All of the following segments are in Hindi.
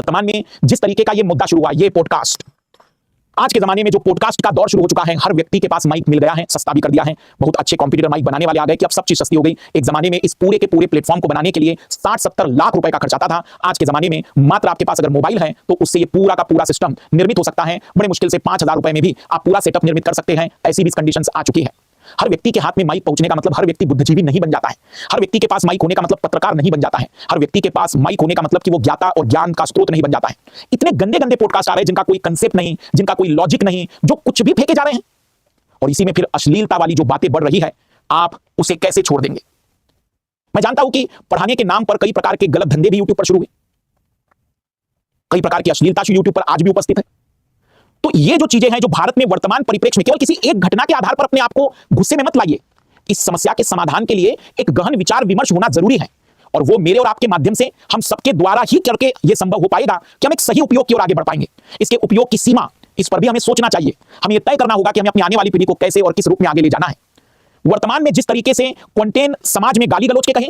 वर्तमान में जिस तरीके का ये मुद्दा शुरू हुआ, ये पॉडकास्ट, आज के जमाने में जो पॉडकास्ट का दौर शुरू हो चुका है, हर व्यक्ति के पास माइक मिल गया है, सस्ता भी कर दिया है, बहुत अच्छे कंप्यूटर माइक बनाने वाले आ गए कि अब सब चीज सस्ती हो गई। एक जमाने में इस पूरे के पूरे प्लेटफॉर्म को बनाने के लिए 60-70 लाख रुपए का खर्च आता था। आज के जमाने में मात्र आपके पास अगर मोबाइल है तो उससे ये पूरा का पूरा सिस्टम निर्मित हो सकता है। बड़े मुश्किल से 5,000 रुपए में भी आप पूरा सेटअप निर्मित कर सकते हैं। ऐसी भी कंडीशंस आ चुकी है। हर व्यक्ति के हाथ में माइक पहुंचने का मतलब हर व्यक्ति बुद्धिजीवी नहीं बन जाता है। हर व्यक्ति के पास माइक होने का मतलब पत्रकार नहीं बन जाता है। हर व्यक्ति के पास माइक होने का मतलब कि वो ज्ञाता और ज्ञान का स्रोत नहीं बन जाता है। इतने गंदे गंदे पॉडकास्ट आ रहे हैं जिनका कोई कंसेप्ट नहीं, जिनका कोई लॉजिक नहीं, जो कुछ भी फेंके जा रहे हैं। और इसी में फिर अश्लीलता वाली जो बातें बढ़ रही है, आप उसे कैसे छोड़ देंगे? मैं जानता हूं कि पढ़ाने के नाम पर कई प्रकार के गलत धंधे भी यूट्यूब पर शुरू हुए, कई प्रकार की अश्लीलता यूट्यूब पर आज भी उपस्थित है। तो ये जो चीजें हैं, जो भारत में वर्तमान परिप्रेक्ष्य में, केवल किसी एक घटना के आधार पर अपने आप को गुस्से में मत लाइए। इस समस्या के समाधान के लिए एक गहन विचार विमर्श होना जरूरी है, और वो मेरे और आपके माध्यम से हम सबके द्वारा ही करके ये संभव हो पाएगा कि हम एक सही उपयोग की ओर आगे बढ़ पाएंगे। इसके उपयोग की सीमा, इस पर भी हमें सोचना चाहिए। हमें यह तय करना होगा कि हमें अपनी आने वाली पीढ़ी को कैसे और किस रूप में आगे ले जाना है। वर्तमान में जिस तरीके से कंटेंट समाज में गाली गलौज के कहें,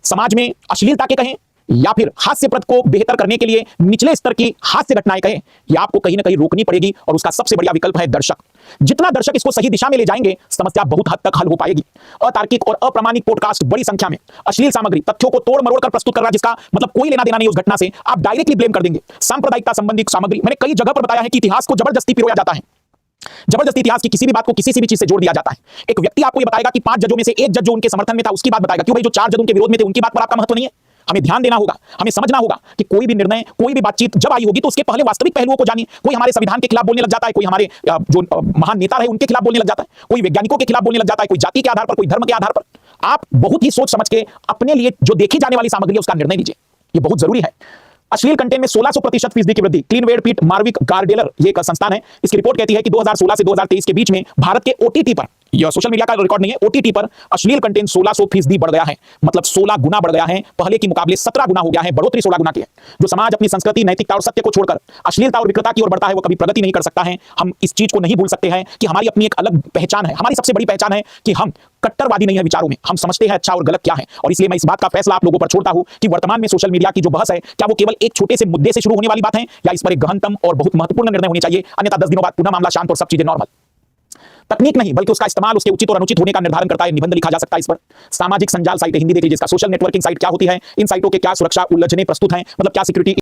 समाज में अश्लीलता के कहें, या फिर हास्यप्रद को बेहतर करने के लिए निचले स्तर की हास्य घटनाएं कहें, यह आपको कहीं ना कहीं रोकनी पड़ेगी। और उसका सबसे बढ़िया विकल्प है दर्शक। जितना दर्शक इसको सही दिशा में ले जाएंगे, समस्या बहुत हद तक हल हो पाएगी। अतार्किक और अप्रामाणिक पॉडकास्ट बड़ी संख्या में अश्लील सामग्री, तथ्यों को तोड़ मरोड़ कर प्रस्तुत कर रहा है, जिसका मतलब कोई लेना देना नहीं उस घटना से, आप डायरेक्टली ब्लेम कर देंगे। सांप्रदायिकता संबंधी सामग्री, मैंने कई जगह पर बताया है कि इतिहास को जबरदस्ती पिरोया जाता है। जबरदस्ती इतिहास की किसी भी बात को किसी भी चीज से जोड़ दिया जाता है। एक व्यक्ति आपको यह बताएगा कि 5 जजों में से एक जज जो उनके समर्थन में था उसकी बात बताएगा। क्यों भाई, जो 4 जज उनके विरोध में थे उनकी बात पर आपका महत्व नहीं है? हमें ध्यान देना होगा, हमें समझना होगा कि कोई भी निर्णय, कोई भी बातचीत जब आई होगी तो उसके पहले वास्तविक पहलुओं को जानिए। कोई हमारे संविधान के खिलाफ बोलने लग जाता है, कोई हमारे जो महान नेता रहे उनके खिलाफ बोलने लग जाता है, कोई वैज्ञानिकों के खिलाफ बोलने लग जाता है, कोई जाति के आधार पर, कोई धर्म के आधार पर। आप बहुत ही सोच समझ के अपने लिए जो देखी जाने वाली सामग्री है उसका निर्णय लीजिए, ये बहुत जरूरी है। अश्लील कंटेंट में 1600% की वृद्धि। क्लीनवेड मार्विक गार्डेलर, ये एक संस्थान है, इसकी रिपोर्ट कहती है कि 2016 से 2023 के बीच में भारत के ओटीटी पर, यह सोशल मीडिया का रिकॉर्ड नहीं है, ओटीटी पर अश्लील कंटेंट 1600% बढ़ गया है। मतलब 16 गुना बढ़ गया है, पहले के मुकाबले 17 गुना हो गया है। बढ़ोतरी 16 गुना की है। जो समाज अपनी संस्कृति, नैतिकता और सत्य को छोड़कर अश्लीलता और विकृता की ओर बढ़ता है, वो कभी प्रगति नहीं कर सकता है। हम इस चीज को नहीं भूल सकते हैं कि हमारी अपनी एक अलग पहचान है। हमारी सबसे बड़ी पहचान है कि हम कट्टरवादी नहीं है विचारों में, हम समझते हैं अच्छा और गलत क्या है। और इसलिए मैं इस बात का फैसला आप लोगों पर छोड़ता हूं कि वर्तमान में सोशल मीडिया की जो बहस है, क्या वो केवल एक छोटे से मुद्दे से शुरू होने वाली बात है, या इस पर एक गहनतम और बहुत महत्वपूर्ण निर्णय होने चाहिए। अन्यथा 10 दिनों बाद पुनः मामला शांत और सब चीजें नॉर्मल। तकनीक नहीं बल्कि उसका इस्तेमाल उसके उचित और अनुचित होने का निर्धारण करता है। निबंध लिखा जा सकता है इस पर। सामाजिक संजाल साइट हिंदी देख लीजिए, जिसका सोशल नेटवर्किंग साइट क्या होती है, इन साइटों के क्या सुरक्षा उल्लंघने प्रस्तुत हैं, मतलब क्या सिक्योरिटी